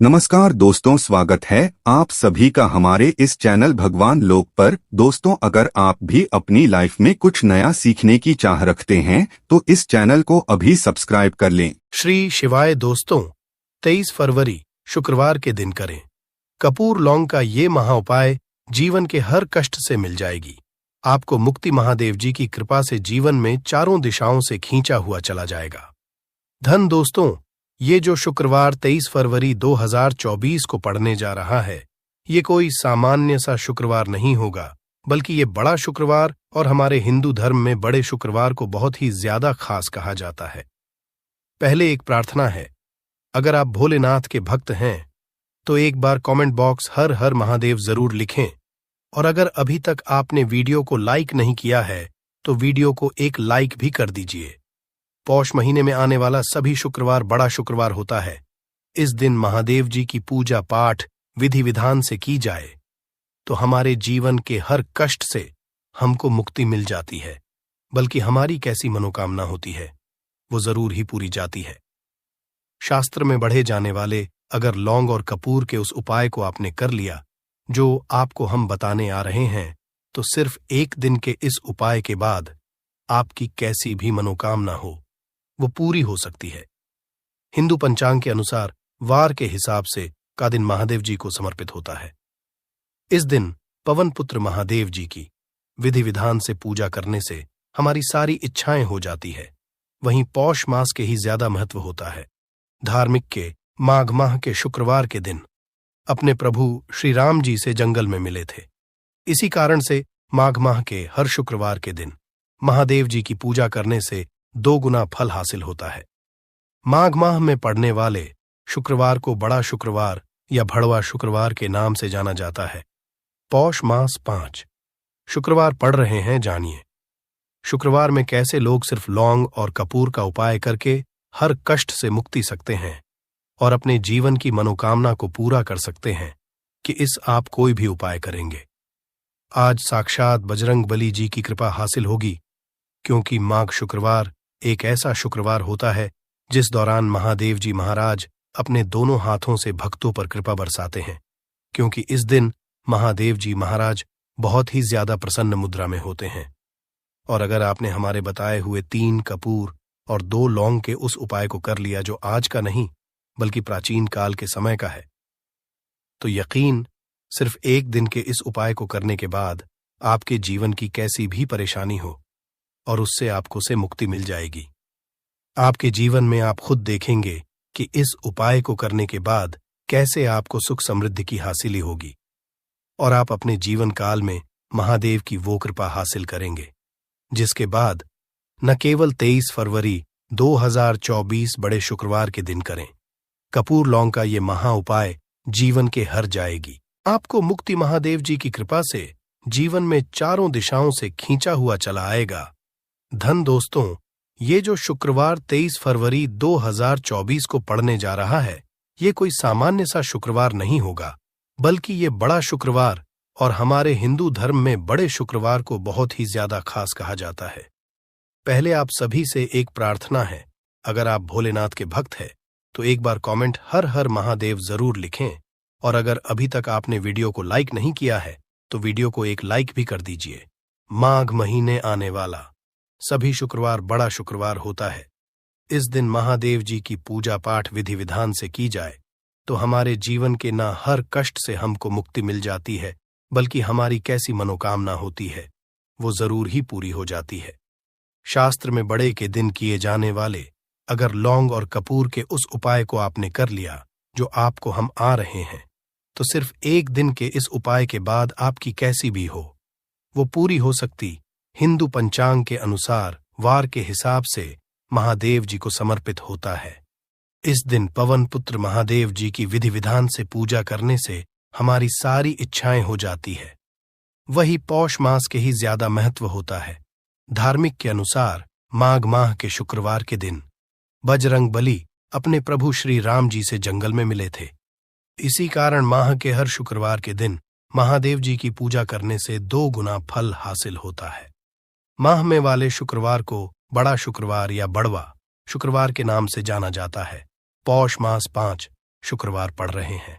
नमस्कार दोस्तों, स्वागत है आप सभी का हमारे इस चैनल भगवान लोक पर। दोस्तों, अगर आप भी अपनी लाइफ में कुछ नया सीखने की चाह रखते हैं तो इस चैनल को अभी सब्सक्राइब कर लें। श्री शिवाय दोस्तों, 23 फरवरी शुक्रवार के दिन करें कपूर लौंग का ये महाउपाय, जीवन के हर कष्ट से मिल जाएगी। आपको मुक्ति महादेव जी की कृपा से जीवन में चारों दिशाओं से खींचा हुआ चला जाएगा। धन दोस्तों, ये जो शुक्रवार 23 फरवरी 2024 को पड़ने जा रहा है, ये कोई सामान्य सा शुक्रवार नहीं होगा, बल्कि ये बड़ा शुक्रवार और हमारे हिंदू धर्म में बड़े शुक्रवार को बहुत ही ज्यादा खास कहा जाता है। पहले एक प्रार्थना है, अगर आप भोलेनाथ के भक्त हैं तो एक बार कमेंट बॉक्स हर हर महादेव जरूर लिखें, और अगर अभी तक आपने वीडियो को लाइक नहीं किया है तो वीडियो को एक लाइक भी कर दीजिए। पौष महीने में आने वाला सभी शुक्रवार बड़ा शुक्रवार होता है। इस दिन महादेव जी की पूजा पाठ विधि विधान से की जाए तो हमारे जीवन के हर कष्ट से हमको मुक्ति मिल जाती है, बल्कि हमारी कैसी मनोकामना होती है वो जरूर ही पूरी जाती है। शास्त्र में बढ़े जाने वाले अगर लौंग और कपूर के उस उपाय को आपने कर लिया जो आपको हम बताने आ रहे हैं, तो सिर्फ एक दिन के इस उपाय के बाद आपकी कैसी भी मनोकामना हो वो पूरी हो सकती है। हिंदू पंचांग के अनुसार वार के हिसाब से का दिन महादेव जी को समर्पित होता है। इस दिन पवन पुत्र महादेव जी की विधि विधान से पूजा करने से हमारी सारी इच्छाएं हो जाती है। वहीं पौष मास के ही ज्यादा महत्व होता है। धार्मिक के माघ माह के शुक्रवार के दिन अपने प्रभु श्री राम जी से जंगल में मिले थे। इसी कारण से माघ माह के हर शुक्रवार के दिन महादेव जी की पूजा करने से 2 गुना फल हासिल होता है। माघ माह में पड़ने वाले शुक्रवार को बड़ा शुक्रवार या भड़वा शुक्रवार के नाम से जाना जाता है। पौष मास 5 शुक्रवार पड़ रहे हैं, जानिए शुक्रवार में कैसे लोग सिर्फ लौंग और कपूर का उपाय करके हर कष्ट से मुक्ति सकते हैं और अपने जीवन की मनोकामना को पूरा कर सकते हैं कि इस आप कोई भी उपाय करेंगे। आज साक्षात बजरंग बली जी की कृपा हासिल होगी, क्योंकि माघ शुक्रवार एक ऐसा शुक्रवार होता है जिस दौरान महादेव जी महाराज अपने दोनों हाथों से भक्तों पर कृपा बरसाते हैं, क्योंकि इस दिन महादेव जी महाराज बहुत ही ज्यादा प्रसन्न मुद्रा में होते हैं। और अगर आपने हमारे बताए हुए 3 कपूर और 2 लौंग के उस उपाय को कर लिया जो आज का नहीं बल्कि प्राचीन काल के समय का है, तो यकीन सिर्फ एक दिन के इस उपाय को करने के बाद आपके जीवन की कैसी भी परेशानी हो और उससे आपको से मुक्ति मिल जाएगी। आपके जीवन में आप खुद देखेंगे कि इस उपाय को करने के बाद कैसे आपको सुख समृद्धि की हासिली होगी और आप अपने जीवन काल में महादेव की वो कृपा हासिल करेंगे, जिसके बाद न केवल 23 फरवरी 2024 बड़े शुक्रवार के दिन करें कपूर लौंग का ये महा उपाय जीवन के हर जाएगी। आपको मुक्ति महादेव जी की कृपा से जीवन में चारों दिशाओं से खींचा हुआ चला आएगा। धन दोस्तों, ये जो शुक्रवार 23 फरवरी 2024 को पड़ने जा रहा है, ये कोई सामान्य सा शुक्रवार नहीं होगा, बल्कि ये बड़ा शुक्रवार और हमारे हिंदू धर्म में बड़े शुक्रवार को बहुत ही ज्यादा खास कहा जाता है। पहले आप सभी से एक प्रार्थना है, अगर आप भोलेनाथ के भक्त हैं तो एक बार कमेंट हर हर महादेव जरूर लिखें, और अगर अभी तक आपने वीडियो को लाइक नहीं किया है तो वीडियो को एक लाइक भी कर दीजिए। माघ महीने आने वाला सभी शुक्रवार बड़ा शुक्रवार होता है। इस दिन महादेव जी की पूजा पाठ विधि विधान से की जाए तो हमारे जीवन के न हर कष्ट से हमको मुक्ति मिल जाती है, बल्कि हमारी कैसी मनोकामना होती है वो जरूर ही पूरी हो जाती है। शास्त्र में बड़े के दिन किए जाने वाले अगर लौंग और कपूर के उस उपाय को आपने कर लिया जो आपको हम आ रहे हैं, तो सिर्फ एक दिन के इस उपाय के बाद आपकी कैसी भी हो वो पूरी हो सकती। हिंदू पंचांग के अनुसार वार के हिसाब से महादेव जी को समर्पित होता है। इस दिन पवन पुत्र महादेव जी की विधि विधान से पूजा करने से हमारी सारी इच्छाएं हो जाती है। वही पौष मास के ही ज्यादा महत्व होता है। धार्मिक के अनुसार माघ माह के शुक्रवार के दिन बजरंग बली अपने प्रभु श्री राम जी से जंगल में मिले थे। इसी कारण माह के हर शुक्रवार के दिन महादेव जी की पूजा करने से 2 गुना फल हासिल होता है। माह में वाले शुक्रवार को बड़ा शुक्रवार या बड़वा शुक्रवार के नाम से जाना जाता है। पौष मास 5 शुक्रवार पड़ रहे हैं।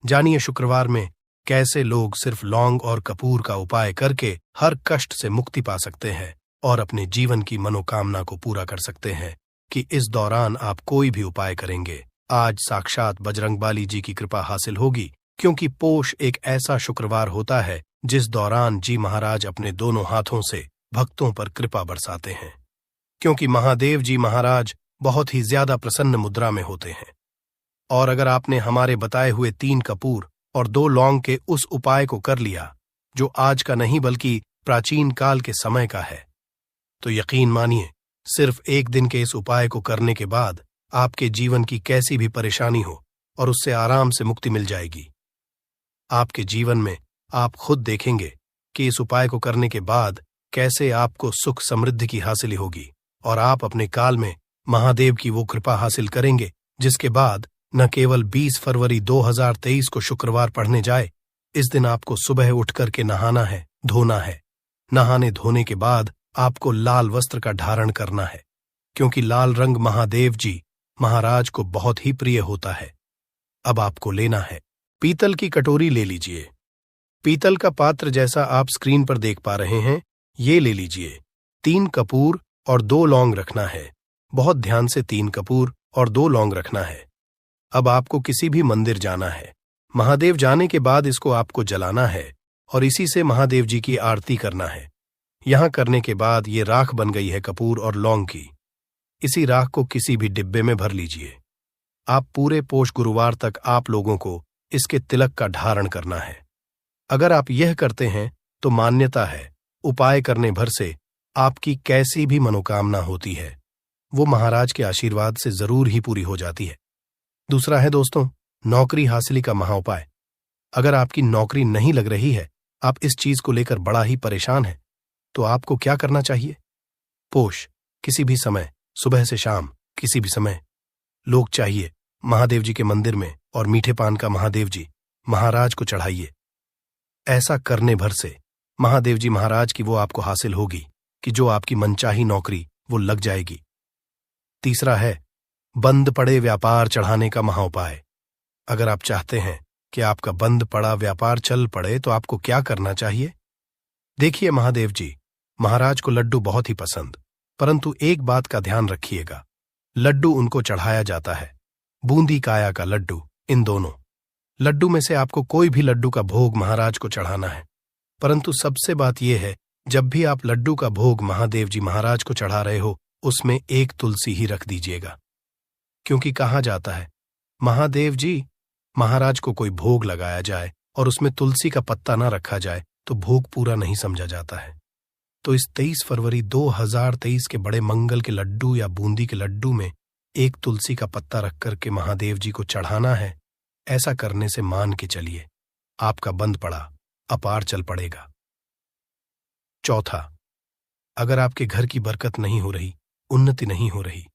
जानिए शुक्रवार में कैसे लोग सिर्फ लौंग और कपूर का उपाय करके हर कष्ट से मुक्ति पा सकते हैं और अपने जीवन की मनोकामना को पूरा कर सकते हैं। कि इस दौरान आप कोई भी उपाय करेंगे, आज साक्षात बजरंगबली जी की कृपा हासिल होगी, क्योंकि पोष एक ऐसा शुक्रवार होता है जिस दौरान जी महाराज अपने दोनों हाथों से भक्तों पर कृपा बरसाते हैं। क्योंकि महादेव जी महाराज बहुत ही ज्यादा प्रसन्न मुद्रा में होते हैं। और अगर आपने हमारे बताए हुए 3 कपूर और 2 लौंग के उस उपाय को कर लिया, जो आज का नहीं बल्कि प्राचीन काल के समय का है, तो यकीन मानिए सिर्फ एक दिन के इस उपाय को करने के बाद आपके जीवन की कैसी भी परेशानी हो और उससे आराम से मुक्ति मिल जाएगी। आपके जीवन में आप खुद देखेंगे कि इस उपाय को करने के बाद कैसे आपको सुख समृद्धि की हासिल होगी और आप अपने काल में महादेव की वो कृपा हासिल करेंगे, जिसके बाद न केवल 20 फरवरी 2023 को शुक्रवार पढ़ने जाए, इस दिन आपको सुबह उठ करके नहाना है, धोना है। नहाने धोने के बाद आपको लाल वस्त्र का धारण करना है, क्योंकि लाल रंग महादेव जी महाराज को बहुत ही प्रिय होता है। अब आपको लेना है पीतल की कटोरी ले लीजिए। पीतल का पात्र जैसा आप स्क्रीन पर देख पा रहे हैं, ये ले लीजिए। 3 कपूर और 2 लौंग रखना है। बहुत ध्यान से 3 कपूर और 2 लौंग रखना है। अब आपको किसी भी मंदिर जाना है। महादेव जाने के बाद इसको आपको जलाना है और इसी से महादेव जी की आरती करना है। यहां करने के बाद ये राख बन गई है कपूर और लौंग की। इसी राख को किसी भी डिब्बे में भर लीजिए। आप पूरे पोष गुरुवार तक आप लोगों को इसके तिलक का धारण करना है। अगर आप यह करते हैं तो मान्यता है उपाय करने भर से आपकी कैसी भी मनोकामना होती है वो महाराज के आशीर्वाद से जरूर ही पूरी हो जाती है। दूसरा है दोस्तों, नौकरी हासिली का महाउपाय। अगर आपकी नौकरी नहीं लग रही है, आप इस चीज को लेकर बड़ा ही परेशान हैं, तो आपको क्या करना चाहिए? पोष किसी भी समय, सुबह से शाम किसी भी समय लोग चाहिए महादेव जी के मंदिर में और मीठे पान का महादेव जी महाराज को चढ़ाइए। ऐसा करने भर से महादेव जी महाराज की वो आपको हासिल होगी कि जो आपकी मनचाही नौकरी वो लग जाएगी। तीसरा है बंद पड़े व्यापार चढ़ाने का महाउपाय। अगर आप चाहते हैं कि आपका बंद पड़ा व्यापार चल पड़े तो आपको क्या करना चाहिए? देखिए, महादेव जी महाराज को लड्डू बहुत ही पसंद, परंतु एक बात का ध्यान रखिएगा, लड्डू उनको चढ़ाया जाता है, बूंदी काया का लड्डू। इन दोनों लड्डू में से आपको कोई भी लड्डू का भोग महाराज को चढ़ाना है। परंतु सबसे बात यह है, जब भी आप लड्डू का भोग महादेव जी महाराज को चढ़ा रहे हो, उसमें एक तुलसी ही रख दीजिएगा। क्योंकि कहा जाता है महादेव जी महाराज को कोई भोग लगाया जाए और उसमें तुलसी का पत्ता ना रखा जाए तो भोग पूरा नहीं समझा जाता है। तो इस 23 फरवरी 2023 के बड़े मंगल के लड्डू या बूंदी के लड्डू में एक तुलसी का पत्ता रख करके महादेव जी को चढ़ाना है। ऐसा करने से मान के चलिए आपका बंद पड़ा अपार चल पड़ेगा। चौथा, अगर आपके घर की बरकत नहीं हो रही, उन्नति नहीं हो रही,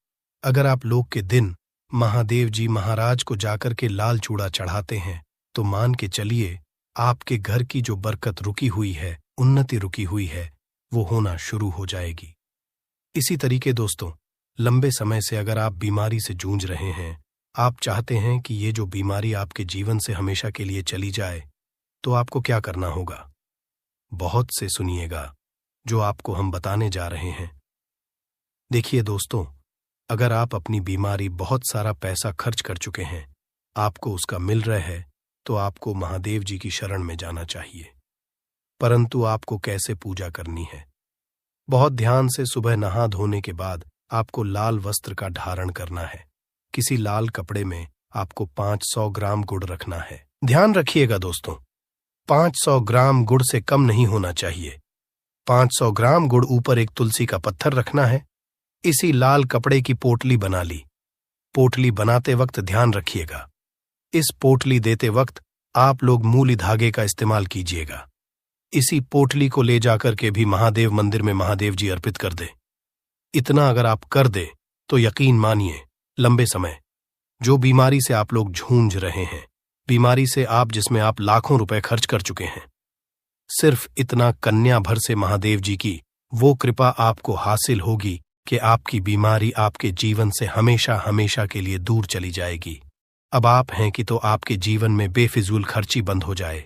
अगर आप लोग के दिन महादेव जी महाराज को जाकर के लाल चूड़ा चढ़ाते हैं, तो मान के चलिए आपके घर की जो बरकत रुकी हुई है, उन्नति रुकी हुई है, वो होना शुरू हो जाएगी। इसी तरीके दोस्तों, लंबे समय से अगर आप बीमारी से जूझ रहे हैं, आप चाहते हैं कि ये जो बीमारी आपके जीवन से हमेशा के लिए चली जाए, तो आपको क्या करना होगा? बहुत से सुनिएगा जो आपको हम बताने जा रहे हैं। देखिए दोस्तों, अगर आप अपनी बीमारी बहुत सारा पैसा खर्च कर चुके हैं, आपको उसका मिल रहा है, तो आपको महादेव जी की शरण में जाना चाहिए। परंतु आपको कैसे पूजा करनी है? बहुत ध्यान से सुबह नहा धोने के बाद आपको लाल वस्त्र का धारण करना है। किसी लाल कपड़े में आपको 500 ग्राम गुड़ रखना है। ध्यान रखिएगा दोस्तों, 500 ग्राम गुड़ से कम नहीं होना चाहिए। 500 ग्राम गुड़ ऊपर एक तुलसी का पत्थर रखना है। इसी लाल कपड़े की पोटली बना ली। पोटली बनाते वक्त ध्यान रखिएगा, इस पोटली देते वक्त आप लोग मूली धागे का इस्तेमाल कीजिएगा। इसी पोटली को ले जाकर के भी महादेव मंदिर में महादेव जी अर्पित कर दे। इतना अगर आप कर दे तो यकीन मानिए, लंबे समय जो बीमारी से आप लोग जूझ रहे हैं, बीमारी से आप जिसमें आप लाखों रुपए खर्च कर चुके हैं, सिर्फ इतना कन्या भर से महादेव जी की वो कृपा आपको हासिल होगी कि आपकी बीमारी आपके जीवन से हमेशा हमेशा के लिए दूर चली जाएगी। अब आप हैं कि तो आपके जीवन में बेफिजूल खर्ची बंद हो जाए।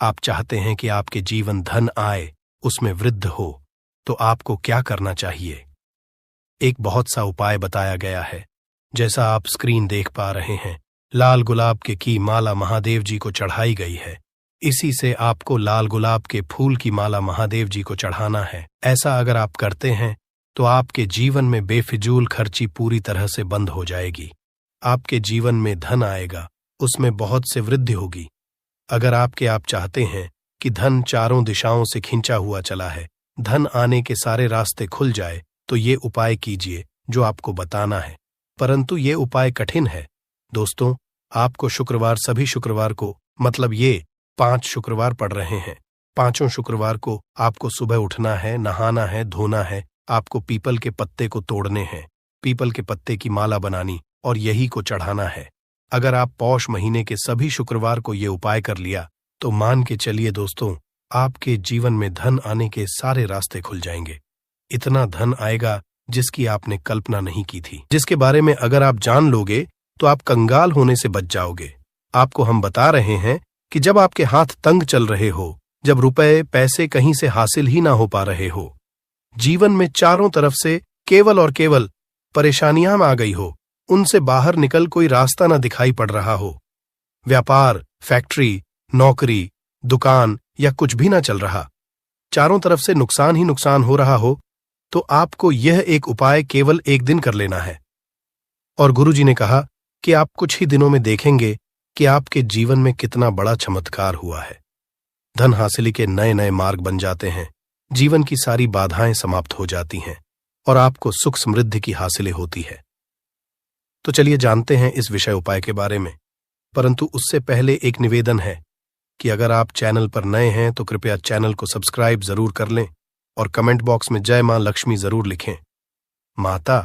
आप चाहते हैं कि आपके जीवन धन आए, उसमें वृद्धि हो, तो आपको क्या करना चाहिए? एक बहुत सा उपाय बताया गया है। जैसा आप स्क्रीन देख पा रहे हैं, लाल गुलाब के की माला महादेव जी को चढ़ाई गई है। इसी से आपको लाल गुलाब के फूल की माला महादेव जी को चढ़ाना है। ऐसा अगर आप करते हैं तो आपके जीवन में बेफिजूल खर्ची पूरी तरह से बंद हो जाएगी। आपके जीवन में धन आएगा, उसमें बहुत से वृद्धि होगी। अगर आप चाहते हैं कि धन चारों दिशाओं से खींचा हुआ चला है, धन आने के सारे रास्ते खुल जाए, तो ये उपाय कीजिए जो आपको बताना है। परंतु ये उपाय कठिन है दोस्तों। आपको सभी शुक्रवार को, मतलब ये 5 शुक्रवार पड़ रहे हैं, 5 शुक्रवार को आपको सुबह उठना है, नहाना है, धोना है। आपको पीपल के पत्ते को तोड़ने हैं, पीपल के पत्ते की माला बनानी और यही को चढ़ाना है। अगर आप पौष महीने के सभी शुक्रवार को ये उपाय कर लिया तो मान के चलिए दोस्तों, आपके जीवन में धन आने के सारे रास्ते खुल जाएंगे। इतना धन आएगा जिसकी आपने कल्पना नहीं की थी, जिसके बारे में अगर आप जान लोगे तो आप कंगाल होने से बच जाओगे। आपको हम बता रहे हैं कि जब आपके हाथ तंग चल रहे हो, जब रुपए पैसे कहीं से हासिल ही ना हो पा रहे हो, जीवन में चारों तरफ से केवल और केवल परेशानियां आ गई हो, उनसे बाहर निकल कोई रास्ता ना दिखाई पड़ रहा हो, व्यापार, फैक्ट्री, नौकरी, दुकान या कुछ भी ना चल रहा, चारों तरफ से नुकसान ही नुकसान हो रहा हो, तो आपको यह एक उपाय केवल एक दिन कर लेना है। और गुरुजी ने कहा कि आप कुछ ही दिनों में देखेंगे कि आपके जीवन में कितना बड़ा चमत्कार हुआ है। धन हासिल के नए नए मार्ग बन जाते हैं, जीवन की सारी बाधाएं समाप्त हो जाती हैं और आपको सुख समृद्धि की हासिलें होती है। तो चलिए जानते हैं इस विषय उपाय के बारे में। परंतु उससे पहले एक निवेदन है कि अगर आप चैनल पर नए हैं तो कृपया चैनल को सब्सक्राइब जरूर कर लें और कमेंट बॉक्स में जय मां लक्ष्मी जरूर लिखें। माता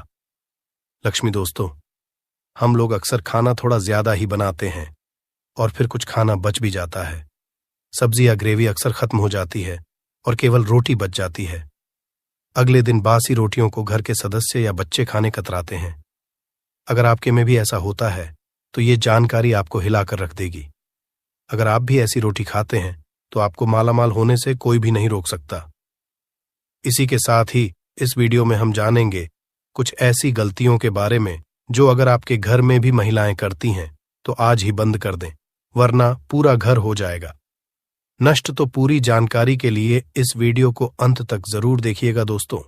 लक्ष्मी दोस्तों, हम लोग अक्सर खाना थोड़ा ज्यादा ही बनाते हैं और फिर कुछ खाना बच भी जाता है। सब्जी या ग्रेवी अक्सर खत्म हो जाती है और केवल रोटी बच जाती है। अगले दिन बासी रोटियों को घर के सदस्य या बच्चे खाने कतराते हैं। अगर आपके में भी ऐसा होता है तो ये जानकारी आपको हिलाकर रख देगी। अगर आप भी ऐसी रोटी खाते हैं तो आपको मालामाल होने से कोई भी नहीं रोक सकता। इसी के साथ ही इस वीडियो में हम जानेंगे कुछ ऐसी गलतियों के बारे में जो अगर आपके घर में भी महिलाएं करती हैं तो आज ही बंद कर दें, वरना पूरा घर हो जाएगा नष्ट। तो पूरी जानकारी के लिए इस वीडियो को अंत तक जरूर देखिएगा दोस्तों।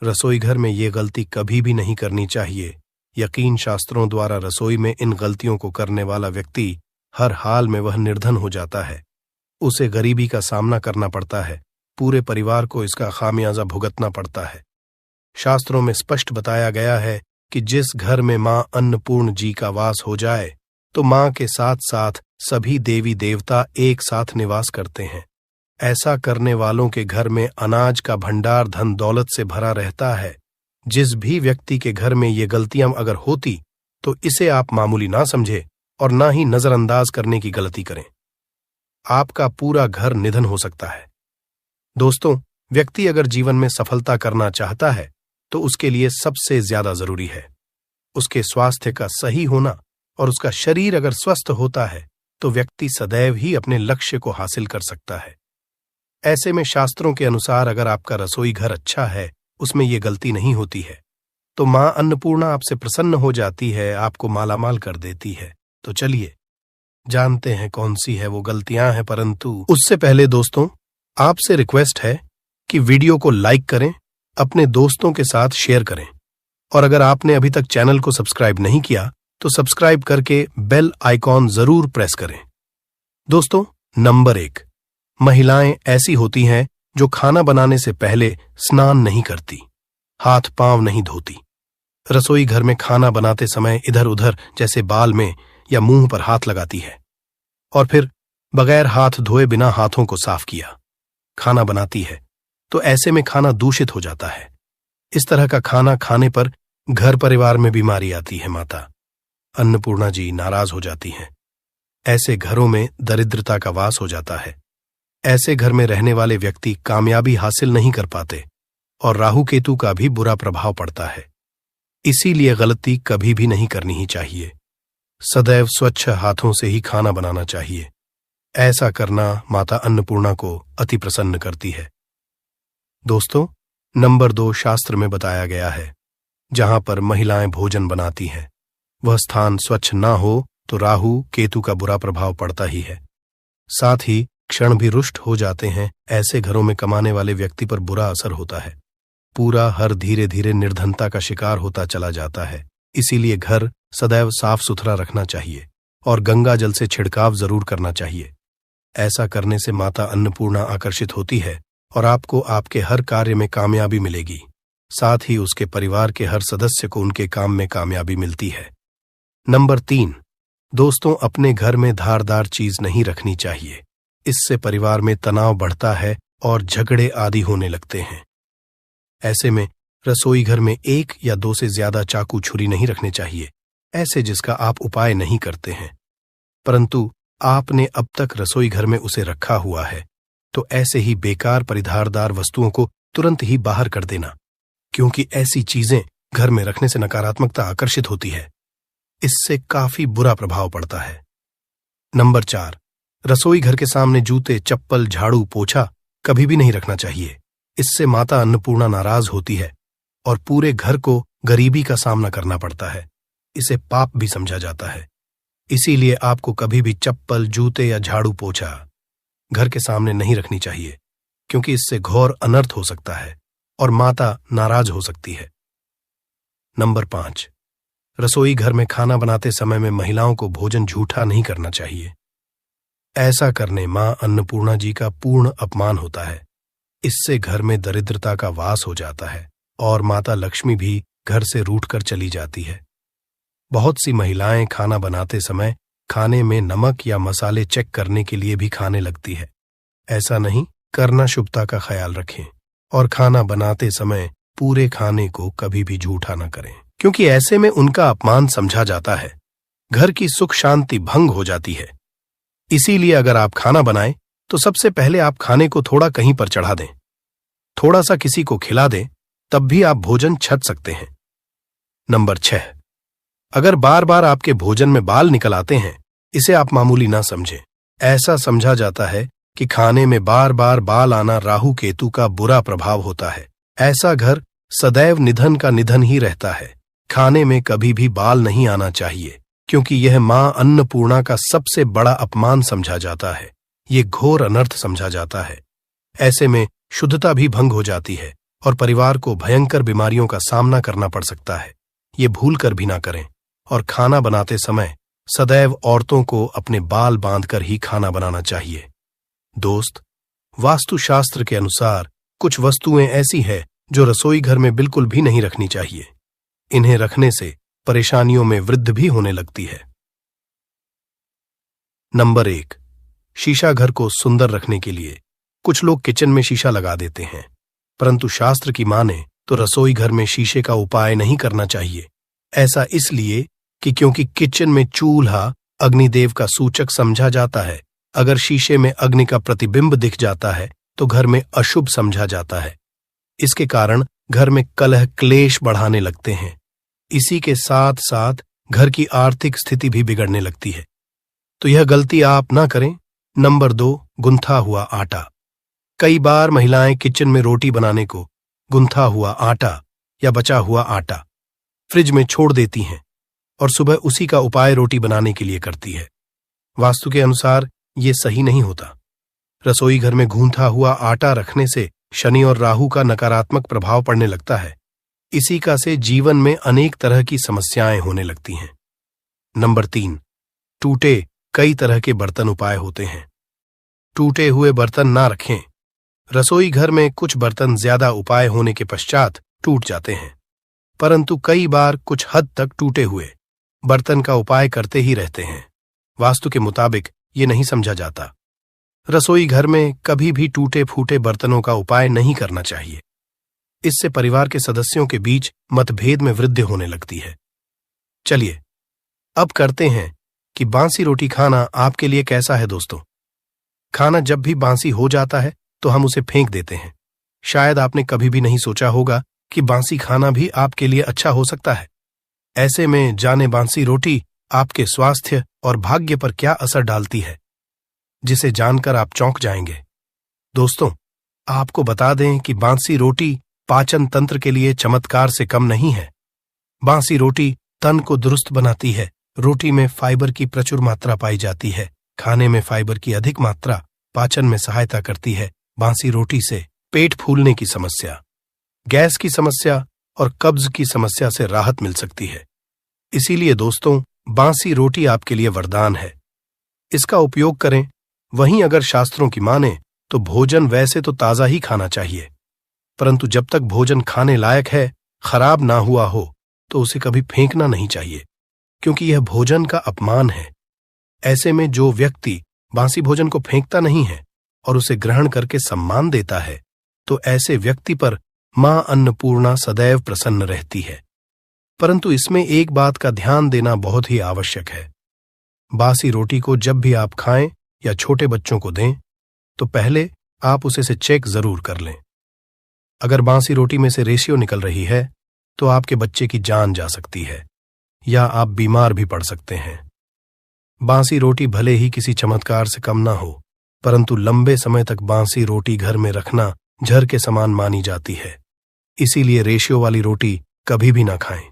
रसोई घर में ये गलती कभी भी नहीं करनी चाहिए। यकीन शास्त्रों द्वारा रसोई में इन गलतियों को करने वाला व्यक्ति हर हाल में वह निर्धन हो जाता है, उसे गरीबी का सामना करना पड़ता है, पूरे परिवार को इसका खामियाजा भुगतना पड़ता है। शास्त्रों में स्पष्ट बताया गया है कि जिस घर में मां अन्नपूर्ण जी का वास हो जाए तो मां के साथ साथ सभी देवी देवता एक साथ निवास करते हैं। ऐसा करने वालों के घर में अनाज का भंडार धन दौलत से भरा रहता है। जिस भी व्यक्ति के घर में ये गलतियां अगर होती तो इसे आप मामूली ना समझे और ना ही नजरअंदाज करने की गलती करें। आपका पूरा घर निधन हो सकता है। दोस्तों, व्यक्ति अगर जीवन में सफलता करना चाहता है तो उसके लिए सबसे ज्यादा जरूरी है उसके स्वास्थ्य का सही होना, और उसका शरीर अगर स्वस्थ होता है तो व्यक्ति सदैव ही अपने लक्ष्य को हासिल कर सकता है। ऐसे में शास्त्रों के अनुसार अगर आपका रसोई घर अच्छा है, उसमें ये गलती नहीं होती है, तो मां अन्नपूर्णा आपसे प्रसन्न हो जाती है, आपको मालामाल कर देती है। तो चलिए जानते हैं कौन सी है वो गलतियां हैं। परंतु उससे पहले दोस्तों, आपसे रिक्वेस्ट है कि वीडियो को लाइक करें, अपने दोस्तों के साथ शेयर करें, और अगर आपने अभी तक चैनल को सब्सक्राइब नहीं किया तो सब्सक्राइब करके बेल आइकॉन जरूर प्रेस करें। दोस्तों, नंबर 1, महिलाएं ऐसी होती हैं जो खाना बनाने से पहले स्नान नहीं करती, हाथ पांव नहीं धोती। रसोई घर में खाना बनाते समय इधर उधर जैसे बाल में या मुंह पर हाथ लगाती है और फिर बगैर हाथ धोए बिना हाथों को साफ किया खाना बनाती है, तो ऐसे में खाना दूषित हो जाता है। इस तरह का खाना खाने पर घर परिवार में बीमारी आती है। माता अन्नपूर्णा जी नाराज हो जाती हैं। ऐसे घरों में दरिद्रता का वास हो जाता है। ऐसे घर में रहने वाले व्यक्ति कामयाबी हासिल नहीं कर पाते और राहु केतु का भी बुरा प्रभाव पड़ता है। इसीलिए गलती कभी भी नहीं करनी ही चाहिए। सदैव स्वच्छ हाथों से ही खाना बनाना चाहिए। ऐसा करना माता अन्नपूर्णा को अति प्रसन्न करती है। दोस्तों, नंबर 2 शास्त्र में बताया गया है, जहां पर महिलाएं भोजन बनाती हैं, वह स्थान स्वच्छ ना हो तो राहु केतु का बुरा प्रभाव पड़ता ही है। साथ ही क्षण भी रुष्ट हो जाते हैं। ऐसे घरों में कमाने वाले व्यक्ति पर बुरा असर होता है। पूरा हर धीरे धीरे निर्धनता का शिकार होता चला जाता है। इसीलिए घर सदैव साफ सुथरा रखना चाहिए और गंगा जल से छिड़काव जरूर करना चाहिए। ऐसा करने से माता अन्नपूर्णा आकर्षित होती है और आपको आपके हर कार्य में कामयाबी मिलेगी। साथ ही उसके परिवार के हर सदस्य को उनके काम में कामयाबी मिलती है। नंबर 3, दोस्तों, अपने घर में धारदार चीज नहीं रखनी चाहिए। इससे परिवार में तनाव बढ़ता है और झगड़े आदि होने लगते हैं। ऐसे में रसोई घर में 1 या 2 से ज्यादा चाकू छुरी नहीं रखने चाहिए, ऐसे जिसका आप उपाय नहीं करते हैं, परंतु आपने अब तक रसोई घर में उसे रखा हुआ है, तो ऐसे ही बेकार परिधारदार वस्तुओं को तुरंत ही बाहर कर देना, क्योंकि ऐसी चीजें घर में रखने से नकारात्मकता आकर्षित होती है। इससे काफी बुरा प्रभाव पड़ता है। नंबर 4, रसोई घर के सामने जूते, चप्पल, झाड़ू, पोछा कभी भी नहीं रखना चाहिए। इससे माता अन्नपूर्णा नाराज होती है और पूरे घर को गरीबी का सामना करना पड़ता है। इसे पाप भी समझा जाता है। इसीलिए आपको कभी भी चप्पल, जूते या झाड़ू, पोछा घर के सामने नहीं रखनी चाहिए, क्योंकि इससे घोर अनर्थ हो सकता है और माता नाराज हो सकती है। नंबर 5, रसोई घर में खाना बनाते समय में महिलाओं को भोजन झूठा नहीं करना चाहिए। ऐसा करने मां अन्नपूर्णा जी का पूर्ण अपमान होता है। इससे घर में दरिद्रता का वास हो जाता है और माता लक्ष्मी भी घर से रूठकर चली जाती है। बहुत सी महिलाएं खाना बनाते समय खाने में नमक या मसाले चेक करने के लिए भी खाने लगती है। ऐसा नहीं करना, शुभता का ख्याल रखें और खाना बनाते समय पूरे खाने को कभी भी झूठा न करें, क्योंकि ऐसे में उनका अपमान समझा जाता है। घर की सुख शांति भंग हो जाती है। इसीलिए अगर आप खाना बनाएं तो सबसे पहले आप खाने को थोड़ा कहीं पर चढ़ा दें, थोड़ा सा किसी को खिला दें, तब भी आप भोजन छक सकते हैं। नंबर 6, अगर बार बार आपके भोजन में बाल निकल आते हैं, इसे आप मामूली ना समझें। ऐसा समझा जाता है कि खाने में बार बार बाल आना राहु केतु का बुरा प्रभाव होता है। ऐसा घर सदैव निधन का निधन ही रहता है। खाने में कभी भी बाल नहीं आना चाहिए, क्योंकि यह मां अन्नपूर्णा का सबसे बड़ा अपमान समझा जाता है। ये घोर अनर्थ समझा जाता है। ऐसे में शुद्धता भी भंग हो जाती है और परिवार को भयंकर बीमारियों का सामना करना पड़ सकता है। ये भूल कर भी ना करें और खाना बनाते समय सदैव औरतों को अपने बाल बांधकर ही खाना बनाना चाहिए। दोस्त, वास्तुशास्त्र के अनुसार कुछ वस्तुएं ऐसी है जो रसोई घर में बिल्कुल भी नहीं रखनी चाहिए। इन्हें रखने से परेशानियों में वृद्धि भी होने लगती है। नंबर 1, शीशा घर को सुंदर रखने के लिए कुछ लोग किचन में शीशा लगा देते हैं, परंतु शास्त्र की माने तो रसोई घर में शीशे का उपाय नहीं करना चाहिए। ऐसा इसलिए कि क्योंकि किचन में चूल्हा अग्निदेव का सूचक समझा जाता है। अगर शीशे में अग्नि का प्रतिबिंब दिख जाता है तो घर में अशुभ समझा जाता है। इसके कारण घर में कलह क्लेश बढ़ाने लगते हैं। इसी के साथ साथ घर की आर्थिक स्थिति भी बिगड़ने लगती है। तो यह गलती आप ना करें। नंबर 2, गुंथा हुआ आटा। कई बार महिलाएं किचन में रोटी बनाने को गुंथा हुआ आटा या बचा हुआ आटा फ्रिज में छोड़ देती हैं और सुबह उसी का उपाय रोटी बनाने के लिए करती है। वास्तु के अनुसार ये सही नहीं होता। रसोई घर में गूंथा हुआ आटा रखने से शनि और राहु का नकारात्मक प्रभाव पड़ने लगता है। इसी का से जीवन में अनेक तरह की समस्याएं होने लगती हैं। नंबर 3, टूटे कई तरह के बर्तन उपाय होते हैं। टूटे हुए बर्तन ना रखें। रसोई घर में कुछ बर्तन ज्यादा उपाय होने के पश्चात टूट जाते हैं, परंतु कई बार कुछ हद तक टूटे हुए बर्तन का उपाय करते ही रहते हैं। वास्तु के मुताबिक ये नहीं समझा जाता। रसोई घर में कभी भी टूटे फूटे बर्तनों का उपाय नहीं करना चाहिए। इससे परिवार के सदस्यों के बीच मतभेद में वृद्धि होने लगती है। चलिए अब करते हैं कि बांसी रोटी खाना आपके लिए कैसा है। दोस्तों, खाना जब भी बांसी हो जाता है तो हम उसे फेंक देते हैं। शायद आपने कभी भी नहीं सोचा होगा कि बांसी खाना भी आपके लिए अच्छा हो सकता है। ऐसे में जाने बांसी रोटी आपके स्वास्थ्य और भाग्य पर क्या असर डालती है, जिसे जानकर आप चौंक जाएंगे। दोस्तों, आपको बता दें कि बासी रोटी पाचन तंत्र के लिए चमत्कार से कम नहीं है। बासी रोटी तन को दुरुस्त बनाती है। रोटी में फाइबर की प्रचुर मात्रा पाई जाती है। खाने में फाइबर की अधिक मात्रा पाचन में सहायता करती है। बासी रोटी से पेट फूलने की समस्या, गैस की समस्या और कब्ज की समस्या से राहत मिल सकती है। इसीलिए दोस्तों, बासी रोटी आपके लिए वरदान है। इसका उपयोग करें। वहीं अगर शास्त्रों की माने तो भोजन वैसे तो ताजा ही खाना चाहिए, परंतु जब तक भोजन खाने लायक है, खराब ना हुआ हो, तो उसे कभी फेंकना नहीं चाहिए, क्योंकि यह भोजन का अपमान है। ऐसे में जो व्यक्ति बासी भोजन को फेंकता नहीं है और उसे ग्रहण करके सम्मान देता है, तो ऐसे व्यक्ति पर मां अन्नपूर्णा सदैव प्रसन्न रहती है। परंतु इसमें एक बात का ध्यान देना बहुत ही आवश्यक है। बासी रोटी को जब भी आप खाएं या छोटे बच्चों को दें, तो पहले आप उसे से चेक जरूर कर लें। अगर बासी रोटी में से रेशियो निकल रही है, तो आपके बच्चे की जान जा सकती है या आप बीमार भी पड़ सकते हैं। बासी रोटी भले ही किसी चमत्कार से कम ना हो, परंतु लंबे समय तक बासी रोटी घर में रखना जहर के समान मानी जाती है। इसीलिए रेशियो वाली रोटी कभी भी ना खाएं।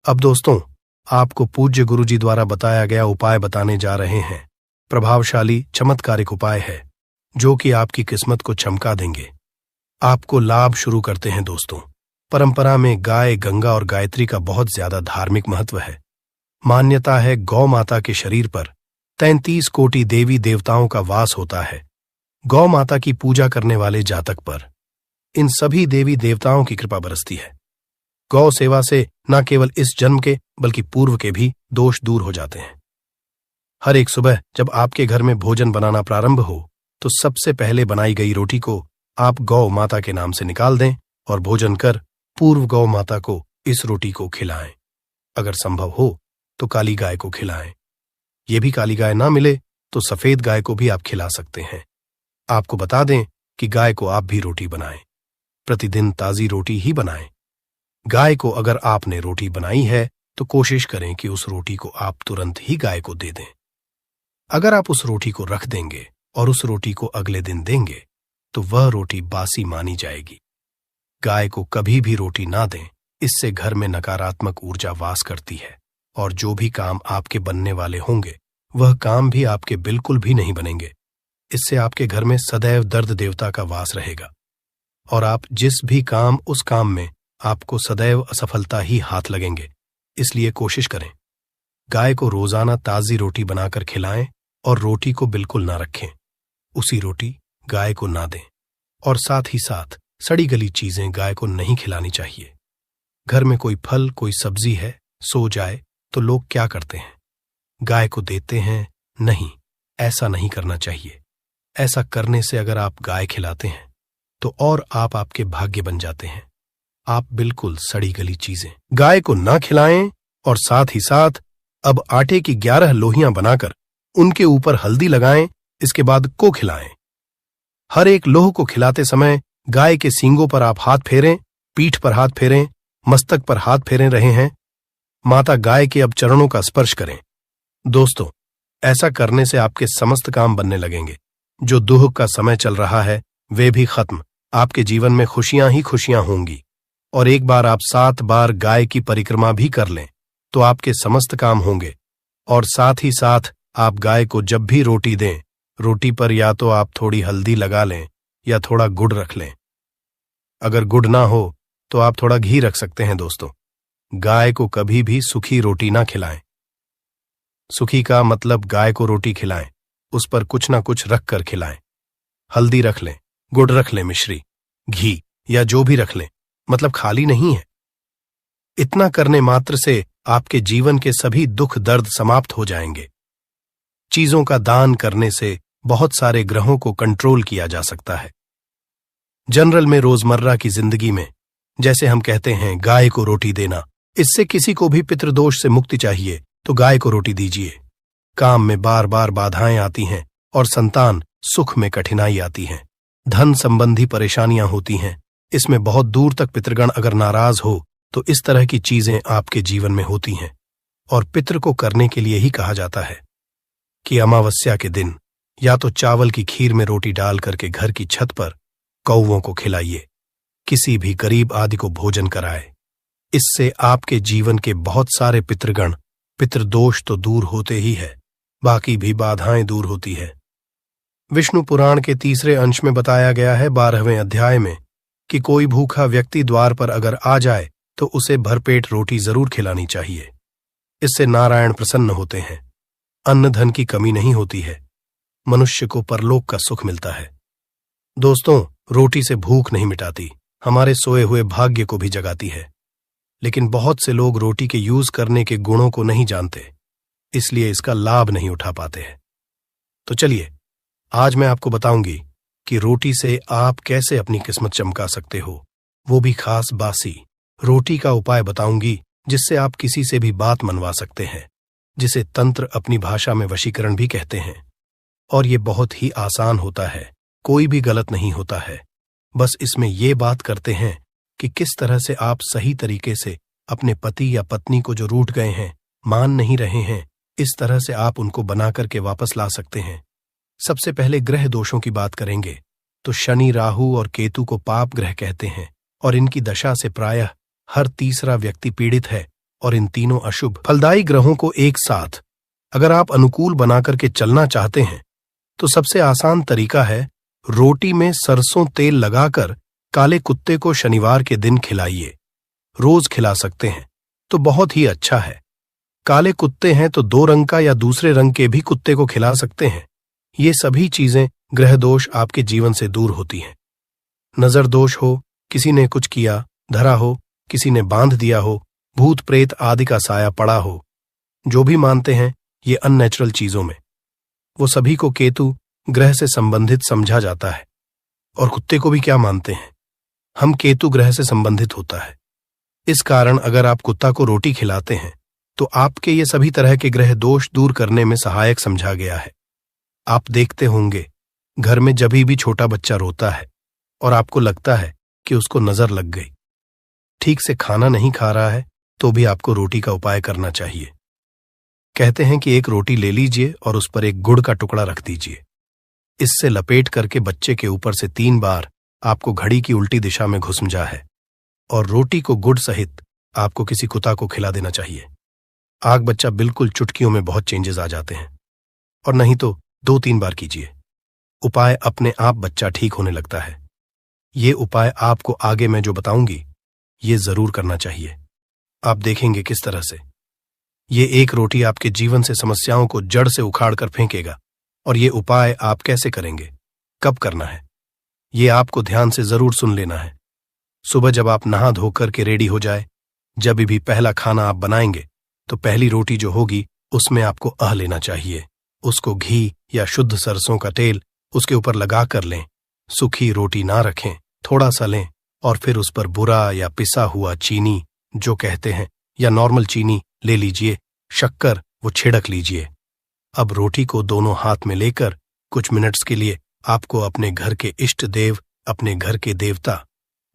अब दोस्तों, आपको पूज्य गुरुजी द्वारा बताया गया उपाय बताने जा रहे हैं। प्रभावशाली चमत्कारिक उपाय है जो कि आपकी किस्मत को चमका देंगे। आपको लाभ शुरू करते हैं दोस्तों। परंपरा में गाय, गंगा और गायत्री का बहुत ज्यादा धार्मिक महत्व है। मान्यता है गौ माता के शरीर पर 33 कोटि देवी देवताओं का वास होता है। गौ माता की पूजा करने वाले जातक पर इन सभी देवी देवताओं की कृपा बरसती है। गौ सेवा से न केवल इस जन्म के बल्कि पूर्व के भी दोष दूर हो जाते हैं। हर एक सुबह जब आपके घर में भोजन बनाना प्रारंभ हो, तो सबसे पहले बनाई गई रोटी को आप गौ माता के नाम से निकाल दें और भोजन कर पूर्व गौ माता को इस रोटी को खिलाएं। अगर संभव हो तो काली गाय को खिलाएं। ये भी काली गाय ना मिले तो सफेद गाय को भी आप खिला सकते हैं। आपको बता दें कि गाय को आप भी रोटी बनाएं। प्रतिदिन ताजी रोटी ही बनाएं। गाय को अगर आपने रोटी बनाई है तो कोशिश करें कि उस रोटी को आप तुरंत ही गाय को दे दें। अगर आप उस रोटी को रख देंगे और उस रोटी को अगले दिन देंगे, तो वह रोटी बासी मानी जाएगी। गाय को कभी भी रोटी ना दें। इससे घर में नकारात्मक ऊर्जा वास करती है और जो भी काम आपके बनने वाले होंगे, वह काम भी आपके बिल्कुल भी नहीं बनेंगे। इससे आपके घर में सदैव दर्द देवता का वास रहेगा और आप जिस भी काम, उस काम में आपको सदैव असफलता ही हाथ लगेंगे। इसलिए कोशिश करें, गाय को रोजाना ताजी रोटी बनाकर खिलाएं और रोटी को बिल्कुल ना रखें। उसी रोटी गाय को ना दें और साथ ही साथ सड़ी गली चीजें गाय को नहीं खिलानी चाहिए। घर में कोई फल, कोई सब्जी है, सो जाए तो लोग क्या करते हैं? गाय को देते हैं। नहीं, ऐसा नहीं करना चाहिए। ऐसा करने से अगर आप गाय खिलाते हैं तो और आप आपके भाग्य बन जाते हैं। आप बिल्कुल सड़ी गली चीजें गाय को ना खिलाएं और साथ ही साथ अब आटे की 11 लोहियां बनाकर उनके ऊपर हल्दी लगाएं। इसके बाद को खिलाएं। हर एक लोह को खिलाते समय गाय के सींगों पर आप हाथ फेरें, पीठ पर हाथ फेरें, मस्तक पर हाथ फेरे रहे हैं। माता गाय के अब चरणों का स्पर्श करें। दोस्तों, ऐसा करने से आपके समस्त काम बनने लगेंगे। जो दुख का समय चल रहा है वे भी खत्म। आपके जीवन में खुशियां ही खुशियां होंगी। और एक बार आप 7 बार गाय की परिक्रमा भी कर लें तो आपके समस्त काम होंगे। और साथ ही साथ आप गाय को जब भी रोटी दें, रोटी पर या तो आप थोड़ी हल्दी लगा लें या थोड़ा गुड़ रख लें। अगर गुड़ ना हो तो आप थोड़ा घी रख सकते हैं। दोस्तों, गाय को कभी भी सूखी रोटी ना खिलाएं। सूखी का मतलब गाय को रोटी खिलाएं, उस पर कुछ ना कुछ रख कर खिलाएं। हल्दी रख लें, गुड़ रख लें, मिश्री, घी या जो भी रख लें, मतलब खाली नहीं है। इतना करने मात्र से आपके जीवन के सभी दुख दर्द समाप्त हो जाएंगे। चीजों का दान करने से बहुत सारे ग्रहों को कंट्रोल किया जा सकता है। जनरल में रोजमर्रा की जिंदगी में जैसे हम कहते हैं गाय को रोटी देना, इससे किसी को भी पितृदोष से मुक्ति चाहिए तो गाय को रोटी दीजिए। काम में बार बार बाधाएं आती हैं और संतान सुख में कठिनाई आती है। धन संबंधी परेशानियां होती हैं। इसमें बहुत दूर तक पितृगण अगर नाराज हो तो इस तरह की चीजें आपके जीवन में होती हैं और पितृ को करने के लिए ही कहा जाता है कि अमावस्या के दिन या तो चावल की खीर में रोटी डाल करके घर की छत पर कौवों को खिलाइए, किसी भी गरीब आदि को भोजन कराए। इससे आपके जीवन के बहुत सारे पितृगण, पितृदोष तो दूर होते ही है, बाकी भी बाधाएं दूर होती है। विष्णु पुराण के 3 अंश में बताया गया है 12वें अध्याय में कि कोई भूखा व्यक्ति द्वार पर अगर आ जाए तो उसे भरपेट रोटी जरूर खिलानी चाहिए। इससे नारायण प्रसन्न होते हैं, अन्न धन की कमी नहीं होती है, मनुष्य को परलोक का सुख मिलता है। दोस्तों, रोटी से भूख नहीं मिटाती, हमारे सोए हुए भाग्य को भी जगाती है। लेकिन बहुत से लोग रोटी के यूज करने के गुणों को नहीं जानते, इसलिए इसका लाभ नहीं उठा पाते हैं। तो चलिए, आज मैं आपको बताऊंगी कि रोटी से आप कैसे अपनी किस्मत चमका सकते हो, वो भी खास बासी रोटी का उपाय बताऊंगी जिससे आप किसी से भी बात मनवा सकते हैं, जिसे तंत्र अपनी भाषा में वशीकरण भी कहते हैं। और ये बहुत ही आसान होता है, कोई भी गलत नहीं होता है। बस इसमें ये बात करते हैं कि किस तरह से आप सही तरीके से अपने पति या पत्नी को जो रूठ गए हैं, मान नहीं रहे हैं, इस तरह से आप उनको बना करके वापस ला सकते हैं। सबसे पहले ग्रह दोषों की बात करेंगे तो शनि, राहु और केतु को पाप ग्रह कहते हैं और इनकी दशा से प्रायः हर तीसरा व्यक्ति पीड़ित है। और इन तीनों अशुभ फलदायी ग्रहों को एक साथ अगर आप अनुकूल बना करके चलना चाहते हैं तो सबसे आसान तरीका है रोटी में सरसों तेल लगाकर काले कुत्ते को शनिवार के दिन खिलाइए। रोज खिला सकते हैं तो बहुत ही अच्छा है। काले कुत्ते हैं तो 2 रंग का या दूसरे रंग के भी कुत्ते को खिला सकते हैं। ये सभी चीजें ग्रह दोष आपके जीवन से दूर होती हैं। नजर दोष हो, किसी ने कुछ किया, धरा हो, किसी ने बांध दिया हो, भूत प्रेत आदि का साया पड़ा हो, जो भी मानते हैं ये अननेचुरल चीजों में, वो सभी को केतु ग्रह से संबंधित समझा जाता है। और कुत्ते को भी क्या मानते हैं, हम केतु ग्रह से संबंधित होता है। इस कारण अगर आप कुत्ता को रोटी खिलाते हैं तो आपके ये सभी तरह के ग्रह दोष दूर करने में सहायक समझा गया है। आप देखते होंगे घर में जभी भी छोटा बच्चा रोता है और आपको लगता है कि उसको नजर लग गई, ठीक से खाना नहीं खा रहा है, तो भी आपको रोटी का उपाय करना चाहिए। कहते हैं कि एक रोटी ले लीजिए और उस पर एक गुड़ का टुकड़ा रख दीजिए। इससे लपेट करके बच्चे के ऊपर से 3 बार आपको घड़ी की उल्टी दिशा में घुसमजा है और रोटी को गुड़ सहित आपको किसी कुत्ता को खिला देना चाहिए। आग बच्चा बिल्कुल चुटकियों में बहुत चेंजेस आ जाते हैं। और नहीं तो 2-3 बार कीजिए, उपाय अपने आप बच्चा ठीक होने लगता है। ये उपाय आपको आगे मैं जो बताऊंगी ये जरूर करना चाहिए। आप देखेंगे किस तरह से ये एक रोटी आपके जीवन से समस्याओं को जड़ से उखाड़ कर फेंकेगा। और ये उपाय आप कैसे करेंगे, कब करना है, ये आपको ध्यान से जरूर सुन लेना है। सुबह जब आप नहा धोकर के रेडी हो जाए, जब भी पहला खाना आप बनाएंगे तो पहली रोटी जो होगी उसमें आपको अह लेना चाहिए। उसको घी या शुद्ध सरसों का तेल उसके ऊपर लगा कर लें। सूखी रोटी ना रखें, थोड़ा सा लें और फिर उस पर बुरा या पिसा हुआ चीनी जो कहते हैं या नॉर्मल चीनी ले लीजिए, शक्कर वो छिड़क लीजिए। अब रोटी को दोनों हाथ में लेकर कुछ मिनट्स के लिए आपको अपने घर के इष्ट देव, अपने घर के देवता,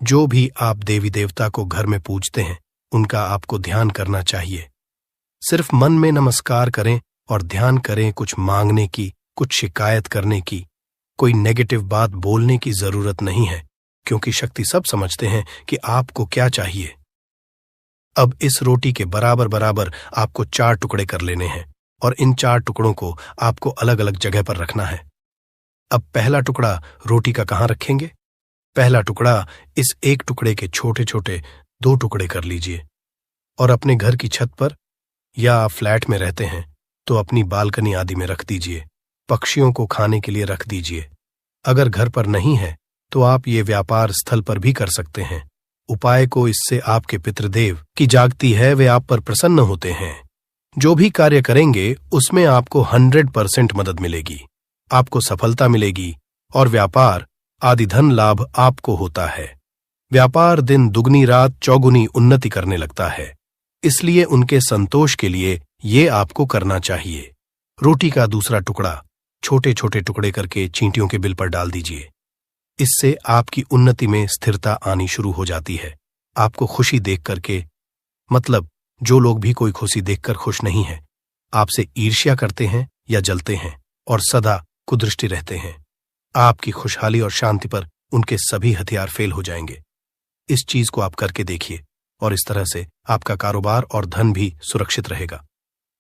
जो भी आप देवी देवता को घर में पूजते हैं, उनका आपको ध्यान करना चाहिए। सिर्फ मन में नमस्कार करें और ध्यान करें, कुछ मांगने की, कुछ शिकायत करने की, कोई नेगेटिव बात बोलने की जरूरत नहीं है, क्योंकि शक्ति सब समझते हैं कि आपको क्या चाहिए। अब इस रोटी के बराबर बराबर आपको 4 टुकड़े कर लेने हैं और इन 4 टुकड़ों को आपको अलग अलग जगह पर रखना है। अब पहला टुकड़ा रोटी का कहाँ रखेंगे? पहला टुकड़ा इस एक टुकड़े के छोटे छोटे 2 टुकड़े कर लीजिए और अपने घर की छत पर या आप फ्लैट में रहते हैं तो अपनी बालकनी आदि में रख दीजिए। पक्षियों को खाने के लिए रख दीजिए। अगर घर पर नहीं है तो आप ये व्यापार स्थल पर भी कर सकते हैं। उपाय को इससे आपके पितृदेव की जागती है, वे आप पर प्रसन्न होते हैं। जो भी कार्य करेंगे उसमें आपको 100% मदद मिलेगी, आपको सफलता मिलेगी और व्यापार आदि धन लाभ आपको होता है। व्यापार दिन दुगनी रात चौगुनी उन्नति करने लगता है, इसलिए उनके संतोष के लिए ये आपको करना चाहिए। रोटी का दूसरा टुकड़ा छोटे छोटे टुकड़े करके चींटियों के बिल पर डाल दीजिए। इससे आपकी उन्नति में स्थिरता आनी शुरू हो जाती है। आपको खुशी देख करके, मतलब जो लोग भी कोई खुशी देखकर खुश नहीं है, आपसे ईर्ष्या करते हैं या जलते हैं और सदा कुदृष्टि रहते हैं, आपकी खुशहाली और शांति पर उनके सभी हथियार फेल हो जाएंगे। इस चीज को आप करके देखिए और इस तरह से आपका कारोबार और धन भी सुरक्षित रहेगा।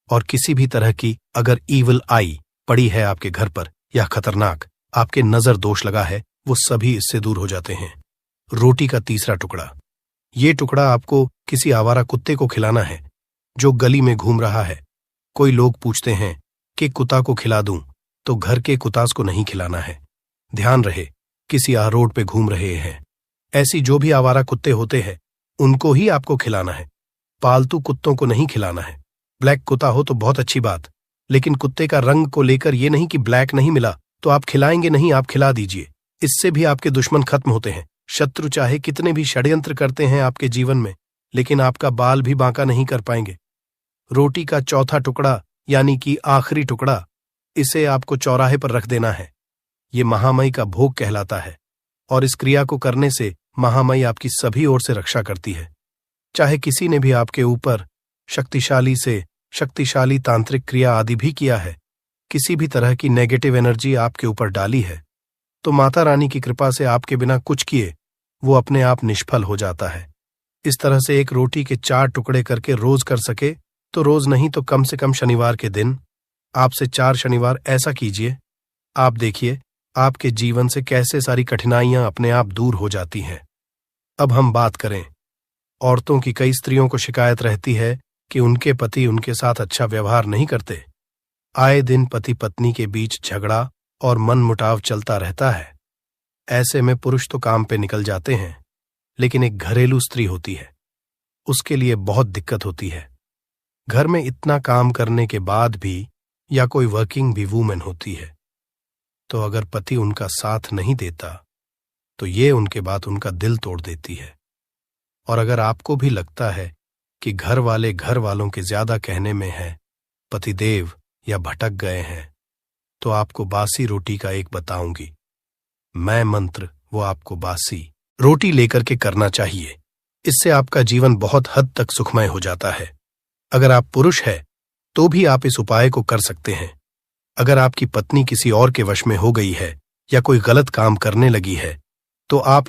और किसी भी तरह की अगर ईविल आई पड़ी है आपके घर पर या खतरनाक आपके नजर दोष लगा है, वो सभी इससे दूर हो जाते हैं। रोटी का तीसरा टुकड़ा। ये टुकड़ा आपको किसी आवारा कुत्ते को खिलाना है जो गली में घूम रहा है। कोई लोग पूछते हैं कि कुत्ता को खिला दूं, तो घर के कुत्तास को नहीं खिलाना है। ध्यान रहे, किसी रोड पे घूम रहे हैं, ऐसी जो भी आवारा कुत्ते होते हैं उनको ही आपको खिलाना है, पालतू कुत्तों को नहीं खिलाना है। ब्लैक कुत्ता हो तो बहुत अच्छी बात, लेकिन कुत्ते का रंग को लेकर ये नहीं कि ब्लैक नहीं मिला तो आप खिलाएंगे नहीं, आप खिला दीजिए। इससे भी आपके दुश्मन खत्म होते हैं। शत्रु चाहे कितने भी षड्यंत्र करते हैं आपके जीवन में, लेकिन आपका बाल भी बांका नहीं कर पाएंगे। रोटी का चौथा टुकड़ा यानी कि आखिरी टुकड़ा, इसे आपको चौराहे पर रख देना है। ये महामयी का भोग कहलाता है और इस क्रिया को करने से महामयी आपकी सभी ओर से रक्षा करती है। चाहे किसी ने भी आपके ऊपर शक्तिशाली तांत्रिक क्रिया आदि भी किया है, किसी भी तरह की नेगेटिव एनर्जी आपके ऊपर डाली है, तो माता रानी की कृपा से आपके बिना कुछ किए वो अपने आप निष्फल हो जाता है। इस तरह से एक रोटी के 4 टुकड़े करके रोज कर सके तो रोज नहीं तो कम से कम शनिवार के दिन आपसे 4 शनिवार ऐसा कीजिए। आप देखिए आपके जीवन से कैसे सारी कठिनाइयां अपने आप दूर हो जाती हैं। अब हम बात करें, औरतों की कई स्त्रियों को शिकायत रहती है कि उनके पति उनके साथ अच्छा व्यवहार नहीं करते। आए दिन पति पत्नी के बीच झगड़ा और मनमुटाव चलता रहता है। ऐसे में पुरुष तो काम पे निकल जाते हैं, लेकिन एक घरेलू स्त्री होती है, उसके लिए बहुत दिक्कत होती है। घर में इतना काम करने के बाद भी, या कोई वर्किंग भी वूमेन होती है, तो अगर पति उनका साथ नहीं देता तो ये उनके बाद उनका दिल तोड़ देती है। और अगर आपको भी लगता है कि घर वाले घर वालों के ज्यादा कहने में है, पतिदेव या भटक गए हैं, तो आपको बासी रोटी का एक बताऊंगी मैं मंत्र, वो आपको बासी रोटी लेकर के करना चाहिए। इससे आपका जीवन बहुत हद तक सुखमय हो जाता है। अगर आप पुरुष है तो भी आप इस उपाय को कर सकते हैं। अगर आपकी पत्नी किसी और के वश में हो गई है या कोई गलत काम करने लगी है, तो आप